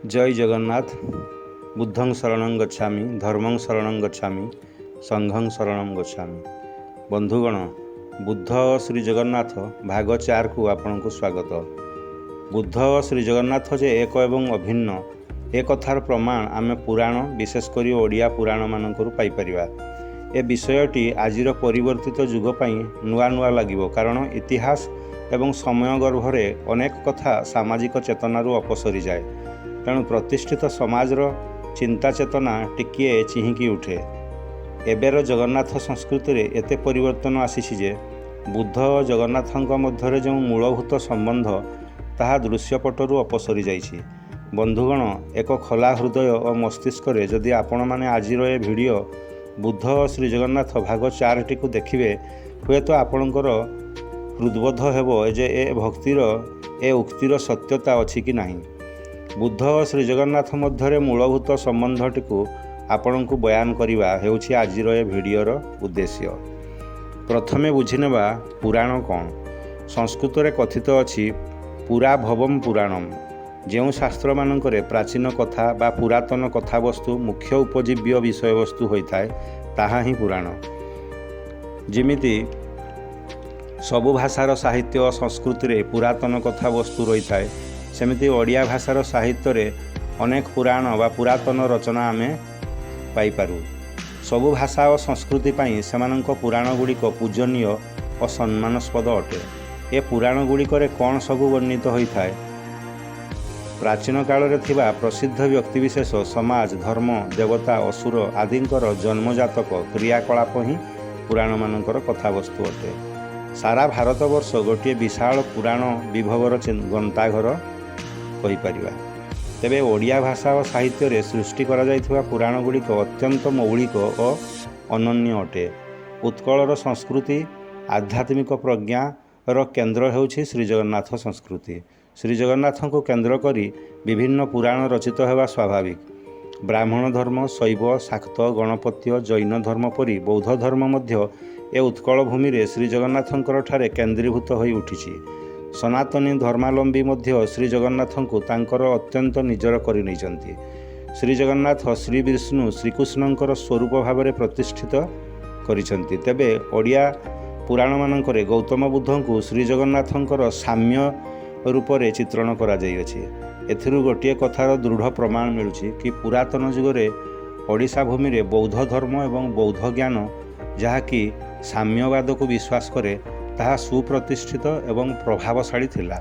जय जगन्नाथ। बुद्धं शरणं गच्छामि, धर्मं शरणं गच्छामि, संघं शरणं गच्छामि। बंधुगण, बुद्ध और श्री जगन्नाथ भाग 4 को आपण को स्वागत। बुद्ध और श्री जगन्नाथ जे एक एवं अभिन्न ए कथार प्रमाण आमे पुराण विशेषकर ओडिया पुराण मानकरू पाई परिबा। ए विषयटी आजिर परिवर्तित जुग पई नुआ नुआ लागिबो, कारण इतिहास एवं समय गर्भरे अनेक कथा सामाजिक चेतनारू अपसरी जाए। तेणु प्रतिष्ठित समाजर चिंता चेतना टिकिए चिहिकी उठे। एबेर जगन्नाथ संस्कृति रे एते परिवर्तन आसीछि जे बुद्ध और जगन्नाथଙ୍କ मध्यरे जो मूलभूत संबंध ताहा दृश्यपटरू अपसरी जाइछि। बंधुगण, एक खोला हृदय और मस्तिष्क रे जदि आपण माने आजिर ए वीडियो बुद्ध और श्री जगन्नाथ भाग 4 टी को देखिबे, हुए तो आपणकर हृदबोध हेबो जे ए भक्तिर ए उक्तिर सत्यता अछि कि नाही। बुद्ध और श्री जगन्नाथ मध्यरे मूलभूत संबंधटी को आपण को बयान करवा हेउछि आजिर ए वीडियोर उद्देश्य। प्रथमे बुझिनेबा पुराण कौन। संस्कृत रे कथित अछि पुरा भवम पुराणम। जो शास्त्र मानकरे प्राचीन कथा बा पुरातन कथावस्तु मुख्य उपजीव्य विषय वस्तु होता है ताहा ही पुराण। जिमिति सबु भाषार साहित्य और संस्कृति रे पुरातन कथावस्तु रही है, सेमिति ओडिया भाषार साहित्य रे अनेक पुराण बा पुरातन रचना आमे पाइपारू। सबु भाषा और संस्कृति पाई सेमानंक पुराण गुड़िक पूजनीय और सम्मानस्पद अटे। ए पुराण गुड़िकरे कौन सबु वर्णित होता है? प्राचीन काल रे थिबा प्रसिद्ध व्यक्तिविशेष, समाज, धर्म, देवता, असुर आदिंकर जन्मजातक क्रियाकलाप ही पुराण मानकर कथावस्तु अटे। सारा भारतवर्ष गोटे विशाल पुराण विभवर गंताघर कहीपर। तेबे ओडिया भाषा और साहित्य रे सृष्टि करा जाइथिबा पुराण गुड़िक अत्यंत मौलिक और अनन्य अटे। उत्कलर संस्कृति आध्यात्मिक प्रज्ञार केन्द्र हेउछि श्री जगन्नाथ संस्कृति। श्री जगन्नाथ को केन्द्र करी विभिन्न पुराण रचित हेबा स्वाभाविक। ब्राह्मण धर्म, शैव, शाक्त, गणपत्य, जैन धर्म परी बौद्ध धर्म मध्य ए उत्कल भूमि रे श्री जगन्नाथंकर ठारे केन्द्रीभूत होई उठिछि। सनातनी धर्मावलंबी मध्य श्री जगन्नाथ को तांकर अत्यंत निजर करि नैचंती। श्री जगन्नाथ श्री विष्णु श्रीकृष्णंकर स्वरूप भाव में प्रतिष्ठित करिसंती। तेबे ओडिया पुराण मानकरे गौतम बुद्ध को श्री जगन्नाथंकर साम्य रूप से चित्रण करा जाइअछि। एथिरु गोटे कथार दृढ़ प्रमाण मिलुछि कि पुरातन जुगरे ओडिशा भूमि रे बौद्ध धर्म एवं बौद्ध ज्ञान जहाँकि साम्यवाद को विश्वास करे ताहा सुप्रतिष्ठित एवं प्रभावशाली थिला।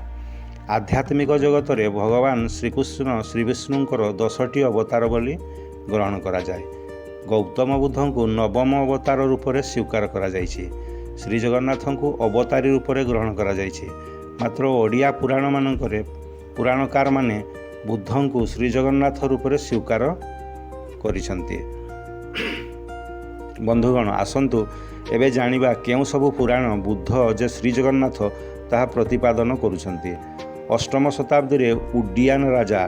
आध्यात्मिक जगत रे भगवान श्रीकृष्ण श्रीविष्णुंकर 10टी अवतार बोली ग्रहण करा जाए। गौतम बुद्ध को नवम अवतार रूप से स्वीकार करा जाइछि। श्री जगन्नाथ को अवतारी रूप से ग्रहण करा जाइछि। मात्र ओडिया पुराण मानकरे पुराणकार माने बुद्ध को श्री जगन्नाथ रूप से स्वीकार करिसंती। बंधुगण, आसंतु एबे जानिबा केउ सबु पुराण बुद्ध जे श्री जगन्नाथ ताहा प्रतिपादन करुछंती। अष्टम शताब्दी रे उडियान राजा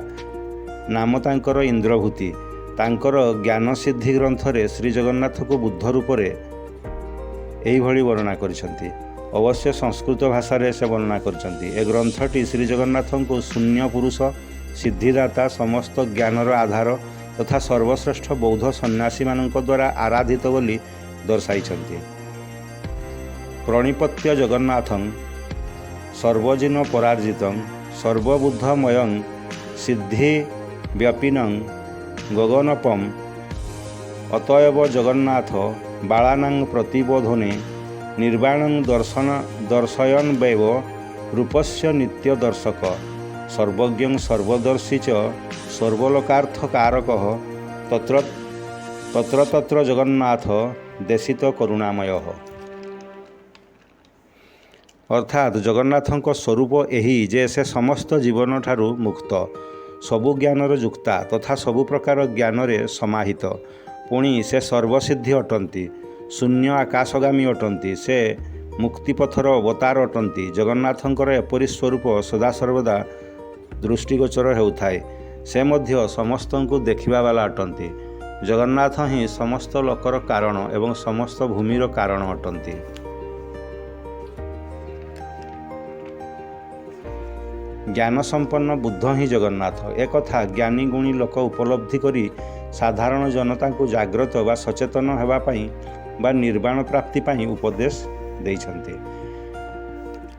नाम तांकर इंद्रभूति तांकर ज्ञान सिद्धि ग्रंथ रे श्री जगन्नाथ को बुद्ध रूप रे एही भली वर्णना करिसंती। अवश्य संस्कृत भाषा रे से वर्णना करिसंती। ए ग्रंथटी श्री जगन्नाथ को शून्य पुरुष, सिद्धिदाता, समस्त ज्ञानर आधार तथा सर्वश्रेष्ठ बौद्ध सन्यासी मानक द्वारा आराधित बोली दर्शाइछंती। प्रणिपत्य जगन्नाथं सर्वजिन परार्जितं सर्वबुद्धमयं सिद्धि व्यापिनं गगनपम अतएव जगन्नाथ बालानां प्रतिबोधने निर्वाणं दर्शयन् वैव रूपस्य नित्य दर्शक सर्वज्ञं सर्वदर्शी च सर्वलोकार्थकारकः तत्र तत्र जगन्नाथ देशित करुणामय। अर्थात जगन्नाथଙ୍କ स्वरूप एही जे से समस्त जीवन ठारू मुक्त, सबु ज्ञानर जुक्ता तथा सबु प्रकार ज्ञान रे समाहित, पुणी से सर्वसिद्धि अटंती, शून्य आकाशगामी अटंती, से मुक्तिपथर अवतार अटंती। जगन्नाथंकर एपरि स्वरूप सदासर्वदा दृष्टिगोचर हेउथाए। से मध्य समस्तंकु देखिबा वाला अटंती। जगन्नाथ ही समस्त लोकर कारण एवं समस्त भूमिर कारण अटंती। ଜ୍ଞାନସମ୍ପନ୍ନ ବୁଦ୍ଧ ହିଁ ଜଗନ୍ନାଥ। ଏକଥା ଜ୍ଞାନୀ ଗୁଣୀ ଲୋକ ଉପଲବ୍ଧି କରି ସାଧାରଣ ଜନତାଙ୍କୁ ଜାଗ୍ରତ ବା ସଚେତନ ହେବା ପାଇଁ ବା ନିର୍ବାଣ ପ୍ରାପ୍ତି ପାଇଁ ଉପଦେଶ ଦେଇଛନ୍ତି।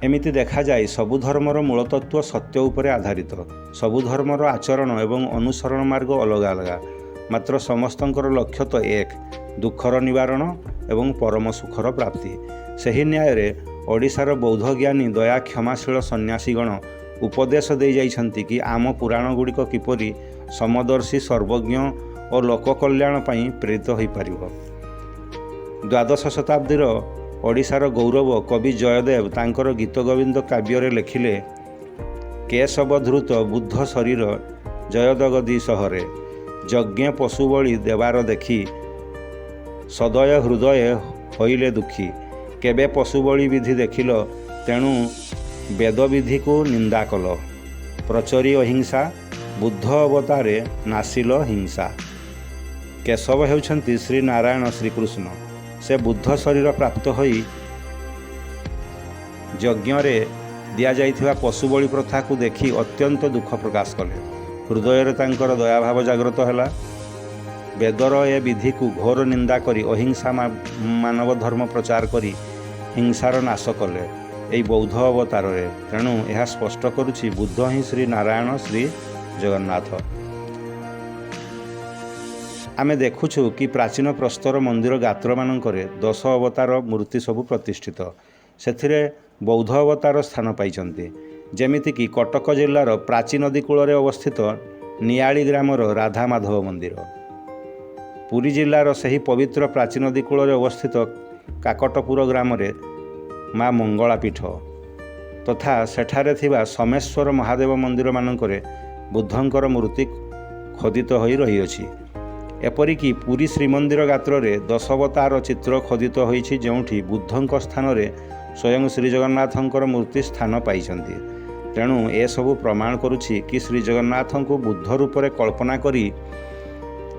ଏମିତି ଦେଖାଯାଏ ସବୁ ଧର୍ମର ମୂଳତତ୍ତ୍ୱ ସତ୍ୟ ଉପରେ ଆଧାରିତ। ସବୁ ଧର୍ମର ଆଚରଣ ଏବଂ ଅନୁସରଣ ମାର୍ଗ ଅଲଗା ଅଲଗା, ମାତ୍ର ସମସ୍ତଙ୍କର ଲକ୍ଷ୍ୟ ତ ଏକ, ଦୁଃଖର ନିବାରଣ ଏବଂ ପରମ ସୁଖର ପ୍ରାପ୍ତି। ସେହି ନ୍ୟାୟରେ ଓଡ଼ିଶାର ବୌଦ୍ଧ ଜ୍ଞାନୀ ଦୟା କ୍ଷମାଶୀଳ ସନ୍ନ୍ୟାସୀଗଣ ଉପଦେଶ ଦେଇଯାଇଛନ୍ତି କି ଆମ ପୁରାଣ ଗୁଡ଼ିକ କିପରି ସମଦର୍ଶୀ ସର୍ବଜ୍ଞ ଓ ଲୋକ କଲ୍ୟାଣ ପାଇଁ ପ୍ରେରିତ ହୋଇପାରିବ। ଦ୍ୱାଦଶ ଶତାବ୍ଦୀର ଓଡ଼ିଶାର ଗୌରବ କବି ଜୟଦେବ ତାଙ୍କର ଗୀତଗୋବିନ୍ଦ କାବ୍ୟରେ ଲେଖିଲେ, କେଶବଧୃତ ବୁଦ୍ଧ ଶରୀର ଜୟଦଗଦି ସହରେ, ଯଜ୍ଞ ପଶୁ ବଳି ଦେବାର ଦେଖି ସଦୟ ହୃଦୟ ହୋଇଲେ ଦୁଃଖୀ। କେବେ ପଶୁବଳି ବିଧି ଦେଖିଲ, ତେଣୁ ବେଦବିଧିକୁ ନିନ୍ଦା କଲ। ପ୍ରଚରି ଅହିଂସା, ବୁଦ୍ଧ ଅବତାରେ ନାସିଲ ହିଂସା। କେଶବ ହେଉଛନ୍ତି ଶ୍ରୀ ନାରାୟଣ ଶ୍ରୀକୃଷ୍ଣ। ସେ ବୁଦ୍ଧ ଶରୀର ପ୍ରାପ୍ତ ହୋଇ ଯଜ୍ଞରେ ଦିଆଯାଇଥିବା ପଶୁବଳି ପ୍ରଥାକୁ ଦେଖି ଅତ୍ୟନ୍ତ ଦୁଃଖ ପ୍ରକାଶ କଲେ। ହୃଦୟରେ ତାଙ୍କର ଦୟାଭାବ ଜାଗ୍ରତ ହେଲା। ବେଦର ଏ ବିଧିକୁ ଘୋର ନିନ୍ଦା କରି ଅହିଂସା ମାନବ ଧର୍ମ ପ୍ରଚାର କରି ହିଂସାର ନାଶ କଲେ ଏହି ବୌଦ୍ଧ ଅବତାରରେ। ତେଣୁ ଏହା ସ୍ପଷ୍ଟ କରୁଛି ବୁଦ୍ଧ ହିଁ ଶ୍ରୀ ନାରାୟଣ ଶ୍ରୀ ଜଗନ୍ନାଥ। ଆମେ ଦେଖୁଛୁ କି ପ୍ରାଚୀନ ପ୍ରସ୍ତର ମନ୍ଦିର ଗାତ୍ରମାନଙ୍କରେ 10 ଅବତାର ମୂର୍ତ୍ତି ସବୁ ପ୍ରତିଷ୍ଠିତ। ସେଥିରେ ବୌଦ୍ଧ ଅବତାର ସ୍ଥାନ ପାଇଛନ୍ତି। ଯେମିତିକି କଟକ ଜିଲ୍ଲାର ପ୍ରାଚୀ ନଦୀ କୂଳରେ ଅବସ୍ଥିତ ନିଆଳି ଗ୍ରାମର ରାଧା ମାଧବ ମନ୍ଦିର, ପୁରୀ ଜିଲ୍ଲାର ସେହି ପବିତ୍ର ପ୍ରାଚୀ ନଦୀ କୂଳରେ ଅବସ୍ଥିତ କାକଟପୁର ଗ୍ରାମରେ ମା ମଙ୍ଗଳା ପୀଠ ତଥା ସେଠାରେ ଥିବା ସୋମେଶ୍ୱର ମହାଦେବ ମନ୍ଦିରମାନଙ୍କରେ ବୁଦ୍ଧଙ୍କର ମୂର୍ତ୍ତି ଖୋଦିତ ହୋଇ ରହିଅଛି। ଏପରିକି ପୁରୀ ଶ୍ରୀମନ୍ଦିର ଗାତ୍ରରେ 10 ଅବତାର ଚିତ୍ର ଖୋଦିତ ହୋଇଛି, ଯେଉଁଠି ବୁଦ୍ଧଙ୍କ ସ୍ଥାନରେ ସ୍ୱୟଂ ଶ୍ରୀଜଗନ୍ନାଥଙ୍କର ମୂର୍ତ୍ତି ସ୍ଥାନ ପାଇଛନ୍ତି। ତେଣୁ ଏସବୁ ପ୍ରମାଣ କରୁଛି କି ଶ୍ରୀଜଗନ୍ନାଥଙ୍କୁ ବୁଦ୍ଧ ରୂପରେ କଳ୍ପନା କରି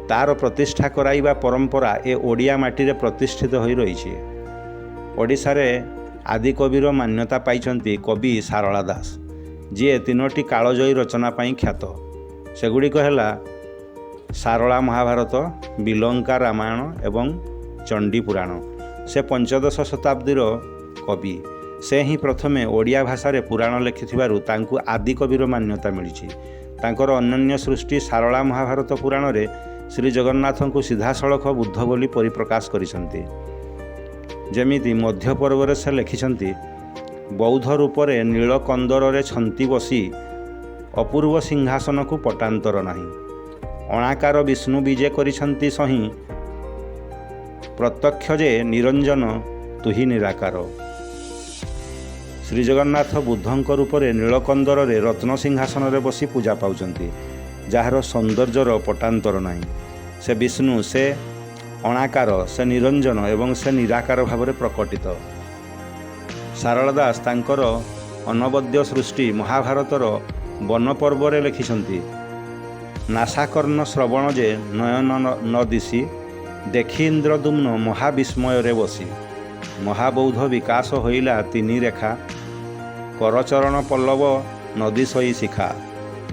ତାର ପ୍ରତିଷ୍ଠା କରାଇବା ପରମ୍ପରା ଏ ଓଡ଼ିଆ ମାଟିରେ ପ୍ରତିଷ୍ଠିତ ହୋଇ ରହିଛି। ଓଡ଼ିଶାରେ ଆଦିକବିର ମାନ୍ୟତା ପାଇଛନ୍ତି କବି ସାରଳା ଦାସ, ଯିଏ 3ଟି କାଳଜୟୀ ରଚନା ପାଇଁ ଖ୍ୟାତ। ସେଗୁଡ଼ିକ ହେଲା ସାରଳା ମହାଭାରତ, ବିଲଙ୍କା ରାମାୟଣ ଏବଂ ଚଣ୍ଡୀ ପୁରାଣ। ସେ ପଞ୍ଚଦଶ ଶତାବ୍ଦୀର କବି। ସେ ହିଁ ପ୍ରଥମେ ଓଡ଼ିଆ ଭାଷାରେ ପୁରାଣ ଲେଖିଥିବାରୁ ତାଙ୍କୁ ଆଦିକବିର ମାନ୍ୟତା ମିଳିଛି। ତାଙ୍କର ଅନନ୍ୟ ସୃଷ୍ଟି ସାରଳା ମହାଭାରତ ପୁରାଣରେ ଶ୍ରୀ ଜଗନ୍ନାଥଙ୍କୁ ସିଧାସଳଖ ବୁଦ୍ଧ ବୋଲି ପରିପ୍ରକାଶ କରିଛନ୍ତି। ଯେମିତି ମଧ୍ୟ ପର୍ବରେ ସେ ଲେଖିଛନ୍ତି, ବୌଦ୍ଧ ରୂପରେ ନୀଳ କନ୍ଦରରେ ଛନ୍ତି ବସି, ଅପୂର୍ବ ସିଂହାସନକୁ ପଟାନ୍ତର ନାହିଁ। ଅଣାକାର ବିଷ୍ଣୁ ବିଜେ କରିଛନ୍ତି ସହିଁ, ପ୍ରତ୍ୟକ୍ଷ ଯେ ନିରଞ୍ଜନ ତୁହି ନିରାକାର। ଶ୍ରୀଜଗନ୍ନାଥ ବୁଦ୍ଧଙ୍କ ରୂପରେ ନୀଳକନ୍ଦରରେ ରତ୍ନ ସିଂହାସନରେ ବସି ପୂଜା ପାଉଛନ୍ତି, ଯାହାର ସୌନ୍ଦର୍ଯ୍ୟର ପଟାନ୍ତର ନାହିଁ। ସେ ବିଷ୍ଣୁ, ସେ ଅଣାକାର, ସେ ନିରଞ୍ଜନ ଏବଂ ସେ ନିରାକାର ଭାବରେ ପ୍ରକଟିତ। ସାରଳା ଦାସ ତାଙ୍କର ଅନବଦ୍ୟ ସୃଷ୍ଟି ମହାଭାରତର ବନ ପର୍ବରେ ଲେଖିଛନ୍ତି, ନାସାକର୍ଣ୍ଣ ଶ୍ରବଣ ଯେ ନୟନ ନ ଦିଶି, ଦେଖି ଇନ୍ଦ୍ରଦୁମ୍ନ ମହାବିସ୍ମୟରେ ବସି। ମହାବୌଦ୍ଧ ବିକାଶ ହୋଇଲା 3 ରେଖା, କରଚରଣ ପଲ୍ଲବ ନଦୀ ସଇ ଶିଖା।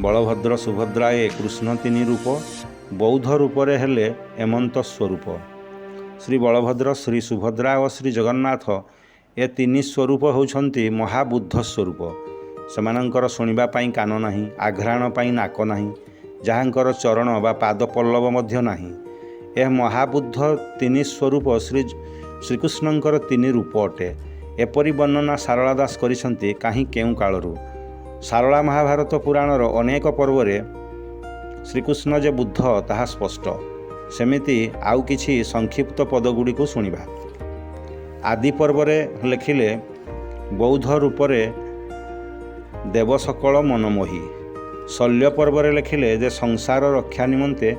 ବଳଭଦ୍ର ସୁଭଦ୍ରାଏ କୃଷ୍ଣ 3 ରୂପ, ବୌଦ୍ଧ ରୂପରେ ହେଲେ ଏମନ୍ତ ସ୍ୱରୂପ। ଶ୍ରୀ ବଳଭଦ୍ର, ଶ୍ରୀ ସୁଭଦ୍ରା ଓ ଶ୍ରୀ ଜଗନ୍ନାଥ ଏ 3 ସ୍ୱରୂପ ହେଉଛନ୍ତି ମହାବୁଦ୍ଧ ସ୍ୱରୂପ। ସେମାନଙ୍କର ଶୁଣିବା ପାଇଁ କାନ ନାହିଁ, ଆଘ୍ରାଣ ପାଇଁ ନାକ ନାହିଁ, ଯାହାଙ୍କର ଚରଣ ବା ପାଦ ପଲ୍ଲବ ମଧ୍ୟ ନାହିଁ। ଏହା ମହାବୁଦ୍ଧ 3 ସ୍ୱରୂପ ଶ୍ରୀକୃଷ୍ଣଙ୍କର 3 ରୂପ ଅଟେ। ଏପରି ବର୍ଣ୍ଣନା ସାରଳା ଦାସ କରିଛନ୍ତି କାହିଁ କେଉଁ କାଳରୁ। ସାରଳା ମହାଭାରତ ପୁରାଣର ଅନେକ ପର୍ବରେ ଶ୍ରୀକୃଷ୍ଣ ଯେ ବୁଦ୍ଧ ତାହା ସ୍ପଷ୍ଟ। ସେମିତି ଆଉ କିଛି ସଂକ୍ଷିପ୍ତ ପଦଗୁଡ଼ିକୁ ଶୁଣିବା। ଆଦି ପର୍ବରେ ଲେଖିଲେ, ବୌଦ୍ଧ ରୂପରେ ଦେବ ସକଳ ମନମୋହି। ଶଲ୍ୟ ପର୍ବରେ ଲେଖିଲେ ଯେ ସଂସାର ରକ୍ଷା ନିମନ୍ତେ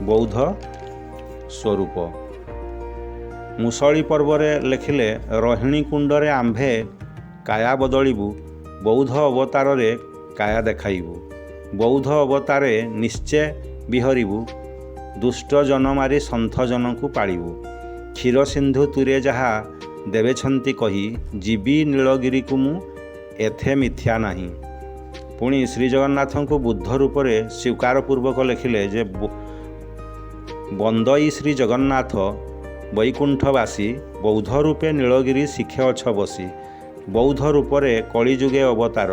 ବୌଦ୍ଧ ସ୍ୱରୂପ। ମୁଷଳି ପର୍ବରେ ଲେଖିଲେ, ରୋହିଣୀ କୁଣ୍ଡରେ ଆମ୍ଭେ କାୟା ବଦଳିବୁ, ବୌଦ୍ଧ ଅବତାରରେ କାୟା ଦେଖାଇବୁ। ବୌଦ୍ଧ ଅବତାରେ ନିଶ୍ଚେ ବିହରିବୁ, ଦୁଷ୍ଟ ଜନ ମାରି ସନ୍ଥ ଜନକୁ ପାଳିବୁ। କ୍ଷୀର ସିନ୍ଧୁ ତୁରେ ଯାହା ଦେବେଛନ୍ତି କହି, ଯିବି ନୀଳଗିରିକୁ ମୁଁ ଏଥେ ମିଥ୍ୟା ନାହିଁ। ପୁଣି ଶ୍ରୀଜଗନ୍ନାଥଙ୍କୁ ବୁଦ୍ଧ ରୂପରେ ସ୍ୱୀକାର ପୂର୍ବକ ଲେଖିଲେ ଯେ ବନ୍ଦଇ ଶ୍ରୀ ଜଗନ୍ନାଥ ବୈକୁଣ୍ଠବାସୀ ବୌଦ୍ଧ ରୂପେ ନୀଳଗିରି ଶିଖେ ଅଛ ବସି ବୌଦ୍ଧ ରୂପରେ କଳିଯୁଗେ ଅବତାର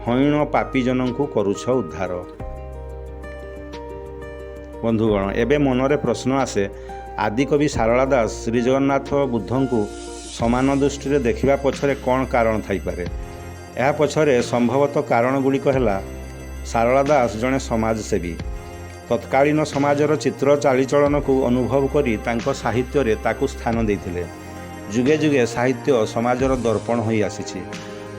ହଇଣ ପାପୀଜନଙ୍କୁ କରୁଛ ଉଦ୍ଧାର। ବନ୍ଧୁଗଣ, ଏବେ ମନରେ ପ୍ରଶ୍ନ ଆସେ, ଆଦିକବି ସାରଳା ଦାସ ଶ୍ରୀଜଗନ୍ନାଥ ବୁଦ୍ଧଙ୍କୁ ସମାନ ଦୃଷ୍ଟିରେ ଦେଖିବା ପଛରେ କ'ଣ କାରଣ ଥାଇପାରେ? ଏହା ପଛରେ ସମ୍ଭବତଃ କାରଣ ଗୁଡ଼ିକ ହେଲା, ସାରଳା ଦାସ ଜଣେ ସମାଜସେବୀ। ତତ୍କାଳୀନ ସମାଜର ଚିତ୍ର ଚାଲିଚଳନକୁ ଅନୁଭବ କରି ତାଙ୍କ ସାହିତ୍ୟରେ ତାକୁ ସ୍ଥାନ ଦେଇଥିଲେ। ଯୁଗେ ଯୁଗେ ସାହିତ୍ୟ ସମାଜର ଦର୍ପଣ ହୋଇ ଆସିଛି।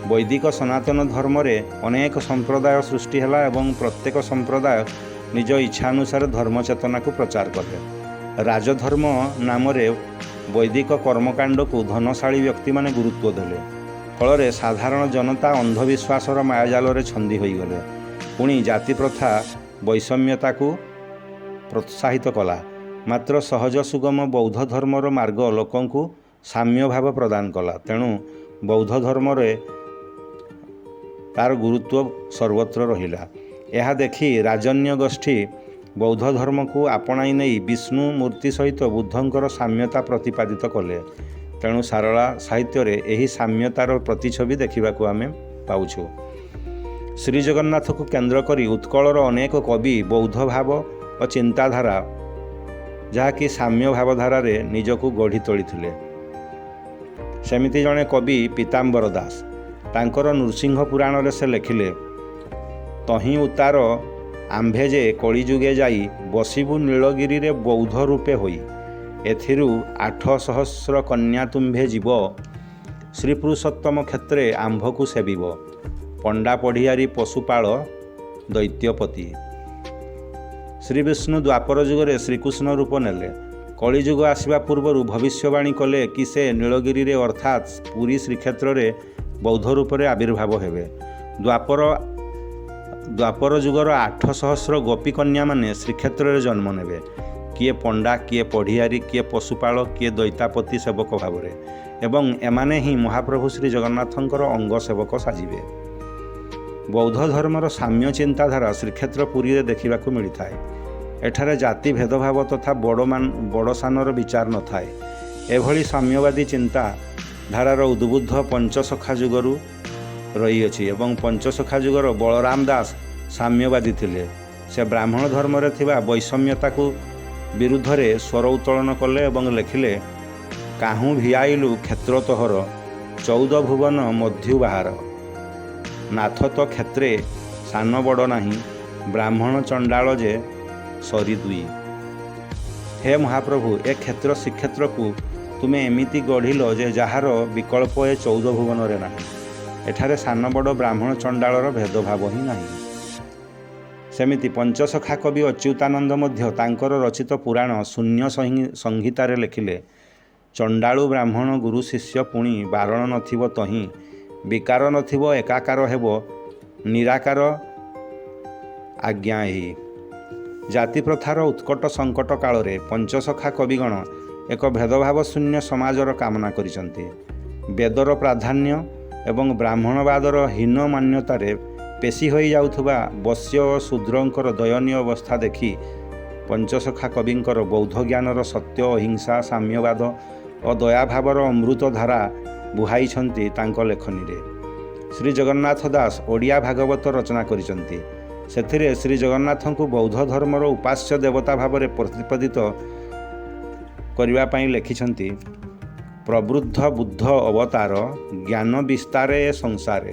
ବୈଦିକ ସନାତନ ଧର୍ମରେ ଅନେକ ସମ୍ପ୍ରଦାୟ ସୃଷ୍ଟି ହେଲା ଏବଂ ପ୍ରତ୍ୟେକ ସମ୍ପ୍ରଦାୟ ନିଜ ଇଚ୍ଛା ଅନୁସାରେ ଧର୍ମ ଚେତନାକୁ ପ୍ରଚାର କଲେ। ରାଜଧର୍ମ ନାମରେ ବୈଦିକ କର୍ମକାଣ୍ଡକୁ ଧନଶାଳୀ ବ୍ୟକ୍ତିମାନେ ଗୁରୁତ୍ୱ ଦେଲେ। ଫଳରେ ସାଧାରଣ ଜନତା ଅନ୍ଧବିଶ୍ୱାସର ମାୟାଜାଲରେ ଛନ୍ଦି ହୋଇଗଲେ। ପୁଣି ଜାତିପ୍ରଥା ବୈଷମ୍ୟତାକୁ ପ୍ରୋତ୍ସାହିତ କଲା। ମାତ୍ର ସହଜ ସୁଗମ ବୌଦ୍ଧ ଧର୍ମର ମାର୍ଗ ଲୋକଙ୍କୁ ସାମ୍ୟ ଭାବ ପ୍ରଦାନ କଲା। ତେଣୁ ବୌଦ୍ଧ ଧର୍ମରେ ତାର ଗୁରୁତ୍ୱ ସର୍ବତ୍ର ରହିଲା। ଏହା ଦେଖି ରାଜନ୍ୟ ଗୋଷ୍ଠୀ ବୌଦ୍ଧ ଧର୍ମକୁ ଆପଣାଇ ନେଇ ବିଷ୍ଣୁ ମୂର୍ତ୍ତି ସହିତ ବୁଦ୍ଧଙ୍କର ସାମ୍ୟତା ପ୍ରତିପାଦିତ କଲେ। ତେଣୁ ସାରଳା ସାହିତ୍ୟରେ ଏହି ସାମ୍ୟତାର ପ୍ରତିଛବି ଦେଖିବାକୁ ଆମେ ପାଉଛୁ। ଶ୍ରୀଜଗନ୍ନାଥକୁ କେନ୍ଦ୍ର କରି ଉତ୍କଳର ଅନେକ କବି ବୌଦ୍ଧ ଭାବ ଓ ଚିନ୍ତାଧାରା, ଯାହାକି ସାମ୍ୟ ଭାବଧାରାରେ ନିଜକୁ ଗଢ଼ି ତୋଳିଥିଲେ। ସେମିତି ଜଣେ କବି ପୀତାମ୍ବର ଦାସ, ତାଙ୍କର ନୃସିଂହ ପୁରାଣରେ ସେ ଲେଖିଲେ, ତହିଁ ଉତାର ଆମ୍ଭେ ଯେ କଳିଯୁଗେ ଯାଇ ବସିବୁ ନୀଳଗିରିରେ ବୌଦ୍ଧ ରୂପେ ହୋଇ ଏଥିରୁ 8,000 କନ୍ୟା ତୁମ୍ଭେ ଯିବ ଶ୍ରୀପୁରୁଷୋତ୍ତମ କ୍ଷେତ୍ରେ ଆମ୍ଭକୁ ସେବିବ ପଣ୍ଡା ପଢ଼ିଆରୀ ପଶୁପାଳ ଦୈତ୍ୟପତି। ଶ୍ରୀବିଷ୍ଣୁ ଦ୍ୱାପର ଯୁଗରେ ଶ୍ରୀକୃଷ୍ଣ ରୂପ ନେଲେ। କଳିଯୁଗ ଆସିବା ପୂର୍ବରୁ ଭବିଷ୍ୟବାଣୀ କଲେ କି ସେ ନୀଳଗିରିରେ ଅର୍ଥାତ୍ ପୁରୀ ଶ୍ରୀକ୍ଷେତ୍ରରେ ବୌଦ୍ଧ ରୂପରେ ଆବିର୍ଭାବ ହେବେ। ଦ୍ୱାପର ଯୁଗର 8,000 ଗୋପୀ କନ୍ୟାମାନେ ଶ୍ରୀକ୍ଷେତ୍ରରେ ଜନ୍ମ ନେବେ, କିଏ ପଣ୍ଡା, କିଏ ପଢ଼ିଆରୀ, କିଏ ପଶୁପାଳ, କିଏ ଦୈତାପତି ସେବକ ଭାବରେ, ଏବଂ ଏମାନେ ହିଁ ମହାପ୍ରଭୁ ଶ୍ରୀ ଜଗନ୍ନାଥଙ୍କର ଅଙ୍ଗ ସେବକ ସାଜିବେ। ବୌଦ୍ଧ ଧର୍ମର ସାମ୍ୟ ଚିନ୍ତାଧାରା ଶ୍ରୀକ୍ଷେତ୍ର ପୁରୀରେ ଦେଖିବାକୁ ମିଳିଥାଏ। ଏଠାରେ ଜାତି ଭେଦଭାବ ତଥା ବଡ଼ ସାନର ବିଚାର ନଥାଏ। ଏଭଳି ସାମ୍ୟବାଦୀ ଚିନ୍ତା ଧାରାର ଉଦ୍ବୁଦ୍ଧ ପଞ୍ଚସଖା ଯୁଗରୁ ରହିଅଛି ଏବଂ ପଞ୍ଚସଖା ଯୁଗର ବଳରାମ ଦାସ ସାମ୍ୟବାଦୀ ଥିଲେ। ସେ ବ୍ରାହ୍ମଣ ଧର୍ମରେ ଥିବା ବୈଷମ୍ୟତାକୁ ବିରୁଦ୍ଧରେ ସ୍ୱର ଉତ୍ତୋଳନ କଲେ ଏବଂ ଲେଖିଲେ, କାହୁଁ ଭିଆଇଲୁ କ୍ଷେତ୍ର ତୋହର 14 ଭୁବନ ମଧ୍ୟୁ ବାହାର ନାଥ ତ କ୍ଷେତ୍ରେ ସାନ ବଡ଼ ନାହିଁ ବ୍ରାହ୍ମଣ ଚଣ୍ଡାଳ ଯେ ସରି ଦୁଇ। ହେ ମହାପ୍ରଭୁ, ଏ କ୍ଷେତ୍ର ଶ୍ରୀକ୍ଷେତ୍ରକୁ ତୁମେ ଏମିତି ଗଢ଼ିଲ ଯେ ଯାହାର ବିକଳ୍ପ ଏ 14 ଭୁବନରେ ନାହିଁ। ଏଠାରେ ସାନ ବଡ଼ ବ୍ରାହ୍ମଣ ଚଣ୍ଡାଳର ଭେଦଭାବ ହିଁ ନାହିଁ। ସେମିତି ପଞ୍ଚସଖା କବି ଅଚ୍ୟୁତାନନ୍ଦ ମଧ୍ୟ ତାଙ୍କର ରଚିତ ପୁରାଣ ଶୂନ୍ୟ ସଂହିତାରେ ଲେଖିଲେ, ଚଣ୍ଡାଳୁ ବ୍ରାହ୍ମଣ ଗୁରୁ ଶିଷ୍ୟ ପୁଣି ବାରଣ ନଥିବ ତହିଁ ବିକାର ନଥିବ ଏକାକାର ହେବ ନିରାକାର ଆଜ୍ଞା ଏହି। ଜାତିପ୍ରଥାର ଉତ୍କଟ ସଙ୍କଟ କାଳରେ ପଞ୍ଚସଖା କବିଗଣ ଏକ ଭେଦଭାବ ଶୂନ୍ୟ ସମାଜର କାମନା କରିଛନ୍ତି। ବେଦର ପ୍ରାଧାନ୍ୟ ଏବଂ ବ୍ରାହ୍ମଣବାଦର ହୀନ ମାନ୍ୟତାରେ ପେଶୀ ହୋଇଯାଉଥିବା ବଶ୍ୟ ଓ ଶୂଦ୍ରଙ୍କର ଦୟନୀୟ ଅବସ୍ଥା ଦେଖି ପଞ୍ଚସଖା କବିଙ୍କର ବୌଦ୍ଧ ଜ୍ଞାନର ସତ୍ୟ, ଅହିଂସା, ସାମ୍ୟବାଦ ଓ ଦୟାଭାବର ଅମୃତ ଧାରା ବୁହାଇଛନ୍ତି ତାଙ୍କ ଲେଖନୀରେ। ଶ୍ରୀ ଜଗନ୍ନାଥ ଦାସ ଓଡ଼ିଆ ଭାଗବତ ରଚନା କରିଛନ୍ତି। ସେଥିରେ ଶ୍ରୀ ଜଗନ୍ନାଥଙ୍କୁ ବୌଦ୍ଧ ଧର୍ମର ଉପାସ୍ୟ ଦେବତା ଭାବରେ ପ୍ରତିପାଦିତ କରିବା ପାଇଁ ଲେଖିଛନ୍ତି, ପ୍ରବୃଦ୍ଧ ବୁଦ୍ଧ ଅବତାର ଜ୍ଞାନ ବିସ୍ତାରେ ଏ ସଂସାରେ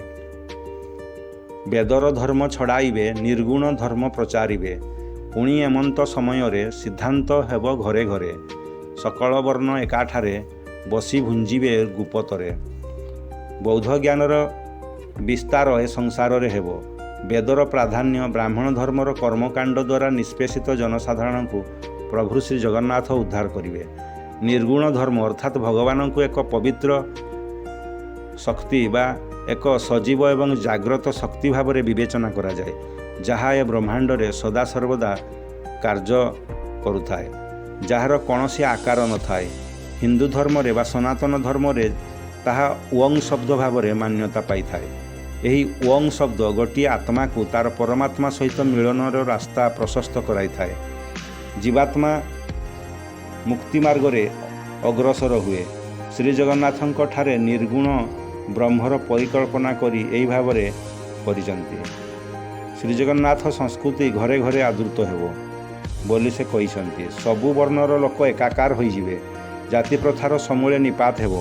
ବେଦର ଧର୍ମ ଛଡ଼ାଇବେ ନିର୍ଗୁଣ ଧର୍ମ ପ୍ରଚାରିବେ ପୁଣି ଏମନ୍ତ ସମୟରେ ସିଦ୍ଧାନ୍ତ ହେବ ଘରେ ଘରେ ସକଳ ବର୍ଣ୍ଣ ଏକାଠାରେ ବସି ଭୁଞ୍ଜିବେ ଗୁପତରେ। ବୌଦ୍ଧ ଜ୍ଞାନର ବିସ୍ତାର ଏ ସଂସାରରେ ହେବ। ବେଦର ପ୍ରାଧାନ୍ୟ ବ୍ରାହ୍ମଣ ଧର୍ମର କର୍ମକାଣ୍ଡ ଦ୍ୱାରା ନିଷ୍ପେଷିତ ଜନସାଧାରଣଙ୍କୁ ପ୍ରଭୁ ଶ୍ରୀ ଜଗନ୍ନାଥ ଉଦ୍ଧାର କରିବେ। ନିର୍ଗୁଣ ଧର୍ମ ଅର୍ଥାତ୍ ଭଗବାନଙ୍କୁ ଏକ ପବିତ୍ର ଶକ୍ତି ବା ଏକ ସଜୀବ ଏବଂ ଜାଗ୍ରତ ଶକ୍ତି ଭାବରେ ବିବେଚନା କରାଯାଏ, ଯାହା ଏ ବ୍ରହ୍ମାଣ୍ଡରେ ସଦାସର୍ବଦା କାର୍ଯ୍ୟ କରୁଥାଏ, ଯାହାର କୌଣସି ଆକାର ନଥାଏ। ହିନ୍ଦୁ ଧର୍ମରେ ବା ସନାତନ ଧର୍ମରେ ତାହା ଓଂ ଶବ୍ଦ ଭାବରେ ମାନ୍ୟତା ପାଇଥାଏ। ଏହି ଓଂ ଶବ୍ଦ ଗୋଟିଏ ଆତ୍ମାକୁ ତାର ପରମାତ୍ମା ସହିତ ମିଳନର ରାସ୍ତା ପ୍ରଶସ୍ତ କରାଇଥାଏ। ଜୀବାତ୍ମା ମୁକ୍ତି ମାର୍ଗରେ ଅଗ୍ରସର ହୁଏ। ଶ୍ରୀଜଗନ୍ନାଥଙ୍କ ଠାରେ ନିର୍ଗୁଣ ବ୍ରହ୍ମର ପରିକଳ୍ପନା କରି ଏହି ଭାବରେ କରିଛନ୍ତି। ଶ୍ରୀଜଗନ୍ନାଥ ସଂସ୍କୃତି ଘରେ ଘରେ ଆଦୃତ ହେବ ବୋଲି ସେ କହିଛନ୍ତି। ସବୁ ବର୍ଣ୍ଣର ଲୋକ ଏକାକାର ହୋଇଯିବେ, ଜାତି ପ୍ରଥାର ସମୂଳେ ନିପାତ ହେବ।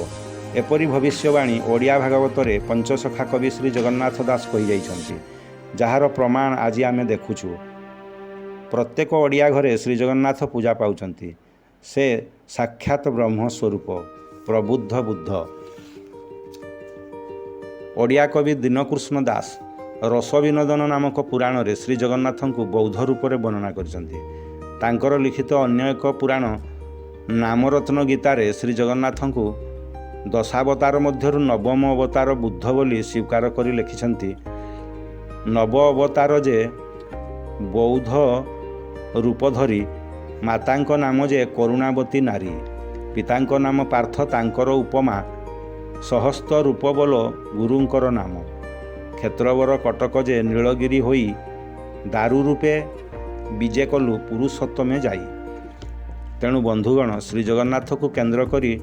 ଏପରି ଭବିଷ୍ୟବାଣୀ ଓଡ଼ିଆ ଭାଗବତରେ ପଞ୍ଚସଖା କବି ଶ୍ରୀ ଜଗନ୍ନାଥ ଦାସ କହିଯାଇଛନ୍ତି, ଯାହାର ପ୍ରମାଣ ଆଜି ଆମେ ଦେଖୁଛୁ। ପ୍ରତ୍ୟେକ ଓଡ଼ିଆ ଘରେ ଶ୍ରୀଜଗନ୍ନାଥ ପୂଜା ପାଉଛନ୍ତି। ସେ ସାକ୍ଷାତ ବ୍ରହ୍ମ ସ୍ୱରୂପ, ପ୍ରବୁଦ୍ଧ ବୁଦ୍ଧ। ଓଡ଼ିଆ କବି ଦୀନକୃଷ୍ଣ ଦାସ ରସବିନୋଦନ ନାମକ ପୁରାଣରେ ଶ୍ରୀଜଗନ୍ନାଥଙ୍କୁ ବୌଦ୍ଧ ରୂପରେ ବର୍ଣ୍ଣନା କରିଛନ୍ତି। ତାଙ୍କର ଲିଖିତ ଅନ୍ୟ ଏକ ପୁରାଣ ନାମରତ୍ନ ଗୀତାରେ ଶ୍ରୀଜଗନ୍ନାଥଙ୍କୁ ଦଶାବତାର ମଧ୍ୟରୁ ନବମ ଅବତାର ବୁଦ୍ଧ ବୋଲି ସ୍ୱୀକାର କରି ଲେଖିଛନ୍ତି। ନବ ଅବତାର ଯେ ବୌଦ୍ଧ ରୂପ ଧରି, ମାତାଙ୍କ ନାମ ଯେ କରୁଣାବତୀ ନାରୀ, ପିତାଙ୍କ ନାମ ପାର୍ଥ, ତାଙ୍କର ଉପମା ସହସ୍ତ ରୂପ ବୋଲ ଗୁରୁଙ୍କର ନାମ। କ୍ଷେତ୍ରବର କଟକ ଯେ ନୀଳଗିରି ହୋଇ, ଦାରୁ ରୂପେ ବିଜେ କଲୁ ପୁରୁଷୋତ୍ତମେ ଯାଇ। ତେଣୁ ବନ୍ଧୁଗଣ, ଶ୍ରୀଜଗନ୍ନାଥକୁ କେନ୍ଦ୍ର କରି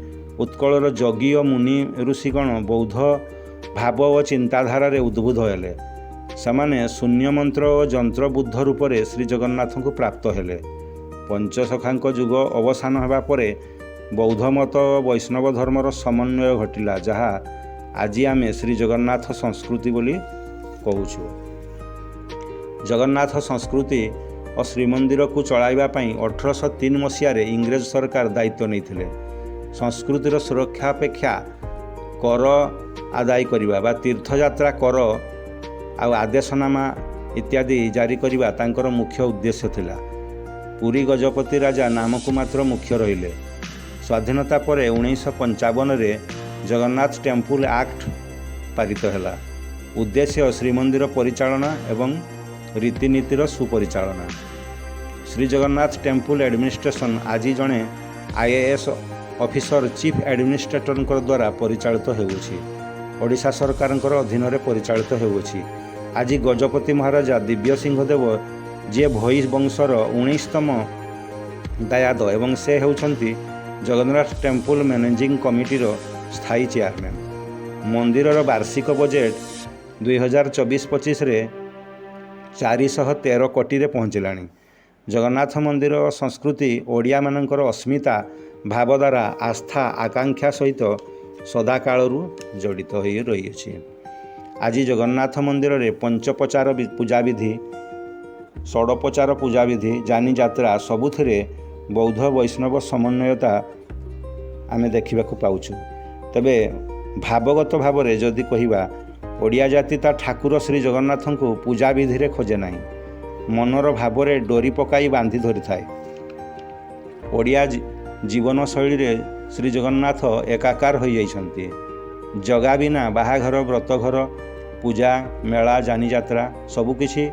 ଉତ୍କଳର ଯୋଗୀ ଓ ମୁନି ଋଷିଗଣ ବୌଦ୍ଧ ଭାବ ଓ ଚିନ୍ତାଧାରାରେ ଉଦ୍ବୁଦ୍ଧ ହେଲେ। ସେମାନେ ଶୂନ୍ୟମନ୍ତ୍ର ଓ ଯନ୍ତ୍ରବୁଦ୍ଧ ରୂପରେ ଶ୍ରୀଜଗନ୍ନାଥଙ୍କୁ ପ୍ରାପ୍ତ ହେଲେ। ପଞ୍ଚସଖାଙ୍କ ଯୁଗ ଅବସାନ ହେବା ପରେ ବୌଦ୍ଧ ମତ ଓ ବୈଷ୍ଣବ ଧର୍ମର ସମନ୍ୱୟ ଘଟିଲା, ଯାହା ଆଜି ଆମେ ଶ୍ରୀଜଗନ୍ନାଥ ସଂସ୍କୃତି ବୋଲି କହୁଛୁ। ଜଗନ୍ନାଥ ସଂସ୍କୃତି ଓ ଶ୍ରୀମନ୍ଦିରକୁ ଚଳାଇବା ପାଇଁ 1803 ମସିହାରେ ଇଂରେଜ ସରକାର ଦାୟିତ୍ୱ ନେଇଥିଲେ। ସଂସ୍କୃତିର ସୁରକ୍ଷା ଅପେକ୍ଷା କର ଆଦାୟ କରିବା ବା ତୀର୍ଥଯାତ୍ରା କର ଆଉ ଆଦେଶନାମା ଇତ୍ୟାଦି ଜାରି କରିବା ତାଙ୍କର ମୁଖ୍ୟ ଉଦ୍ଦେଶ୍ୟ ଥିଲା। ପୁରୀ ଗଜପତି ରାଜା ନାମକୁ ମାତ୍ର ମୁଖ୍ୟ ରହିଲେ। ସ୍ୱାଧୀନତା ପରେ 1955ରେ ଜଗନ୍ନାଥ ଟେମ୍ପୁଲ ଆକ୍ଟ ପାରିତ ହେଲା। ଉଦ୍ଦେଶ୍ୟ ଶ୍ରୀମନ୍ଦିର ପରିଚାଳନା ଏବଂ ରୀତିନୀତିର ସୁପରିଚାଳନା। ଶ୍ରୀଜଗନ୍ନାଥ ଟେମ୍ପୁଲ ଆଡମିନିଷ୍ଟ୍ରେସନ ଆଜି ଜଣେ IAS ଅଫିସର ଚିଫ୍ ଆଡମିନିଷ୍ଟ୍ରେଟରଙ୍କ ଦ୍ୱାରା ପରିଚାଳିତ ହେଉଅଛି। ଓଡ଼ିଶା ସରକାରଙ୍କର ଅଧୀନରେ ପରିଚାଳିତ ହେଉଅଛି। ଆଜି ଗଜପତି ମହାରାଜା ଦିବ୍ୟସିଂହ ଦେବ, ଯିଏ ଭୋଇ ବଂଶର 19ତମ ଦାୟାଦ ଏବଂ ସେ ହେଉଛନ୍ତି ଜଗନ୍ନାଥ ଟେମ୍ପୁଲ ମ୍ୟାନେଜିଂ କମିଟିର ସ୍ଥାୟୀ ଚେୟାରମ୍ୟାନ୍। ମନ୍ଦିରର ବାର୍ଷିକ ବଜେଟ୍ 2024-25ରେ 413 କୋଟିରେ ପହଞ୍ଚିଲାଣି। ଜଗନ୍ନାଥ ମନ୍ଦିର ସଂସ୍କୃତି ଓଡ଼ିଆମାନଙ୍କର ଅସ୍ମିତା, ଭାବଧାରା, ଆସ୍ଥା, ଆକାଂକ୍ଷା ସହିତ ସଦାକାଳରୁ ଜଡ଼ିତ ହୋଇ ରହିଅଛି। ଆଜି ଜଗନ୍ନାଥ ମନ୍ଦିରରେ ପଞ୍ଚପଚାର ପୂଜାବିଧି, ଷୋଡ଼ପଚାର ପୂଜାବିଧି, ଯାନିଯାତ୍ରା ସବୁଥିରେ ବୌଦ୍ଧ ବୈଷ୍ଣବ ସମନ୍ୱୟତା ଆମେ ଦେଖିବାକୁ ପାଉଛୁ। ତେବେ ଭାବଗତ ଭାବରେ ଯଦି କହିବା, ଓଡ଼ିଆ ଜାତି ତା ଠାକୁର ଶ୍ରୀ ଜଗନ୍ନାଥଙ୍କୁ ପୂଜାବିଧିରେ ଖୋଜେ ନାହିଁ, ମନର ଭାବରେ ଡୋରି ପକାଇ ବାନ୍ଧି ଧରିଥାଏ। ଓଡ଼ିଆ ଜୀବନଶୈଳୀରେ ଶ୍ରୀଜଗନ୍ନାଥ ଏକାକାର ହୋଇଯାଇଛନ୍ତି। ଜଗା ବିନା ବାହାଘର, ବ୍ରତଘର, ପୂଜା, ମେଳା, ଯାନିଯାତ୍ରା ସବୁକିଛି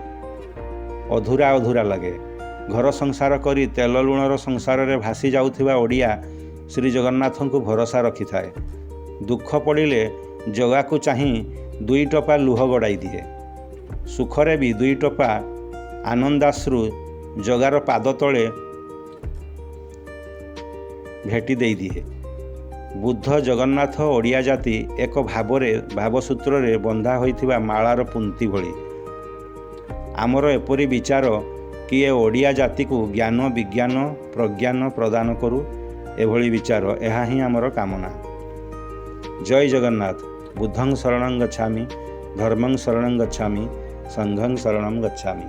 ଅଧୁରା ଅଧୁରା ଲାଗେ। ଘର ସଂସାର କରି ତେଲ ଲୁଣର ସଂସାରରେ ଭାସି ଯାଉଥିବା ଓଡ଼ିଆ ଶ୍ରୀଜଗନ୍ନାଥଙ୍କୁ ଭରସା ରଖିଥାଏ। ଦୁଃଖ ପଡ଼ିଲେ ଜଗାକୁ ଚାହିଁ 2 ଟୋପା ଲୁହ ଗଡ଼ାଇ ଦିଏ। ସୁଖରେ ବି 2 ଟୋପା ଆନନ୍ଦାଶ୍ରୁ ଜଗାର ପାଦ ତଳେ ଭେଟି ଦେଇଦିଏ। ବୁଦ୍ଧ ଜଗନ୍ନାଥ ଓଡ଼ିଆ ଜାତି ଏକ ଭାବସୂତ୍ରରେ ବନ୍ଧା ହୋଇଥିବା ମାଳାର ପୁନ୍ତି ଭଳି। ଆମର ଏପରି ବିଚାର କି ଏ ଓଡ଼ିଆ ଜାତିକୁ ଜ୍ଞାନ, ବିଜ୍ଞାନ, ପ୍ରଜ୍ଞାନ ପ୍ରଦାନ କରୁ, ଏଭଳି ବିଚାର, ଏହା ହିଁ ଆମର କାମନା। ଜୟ ଜଗନ୍ନାଥ। ବୁଦ୍ଧଂ ଶରଣଂ ଗଚ୍ଛାମି, ଧର୍ମଂ ଶରଣଂ ଗଚ୍ଛାମି, ସଂଘଂ ଶରଣଂ ଗଚ୍ଛାମି।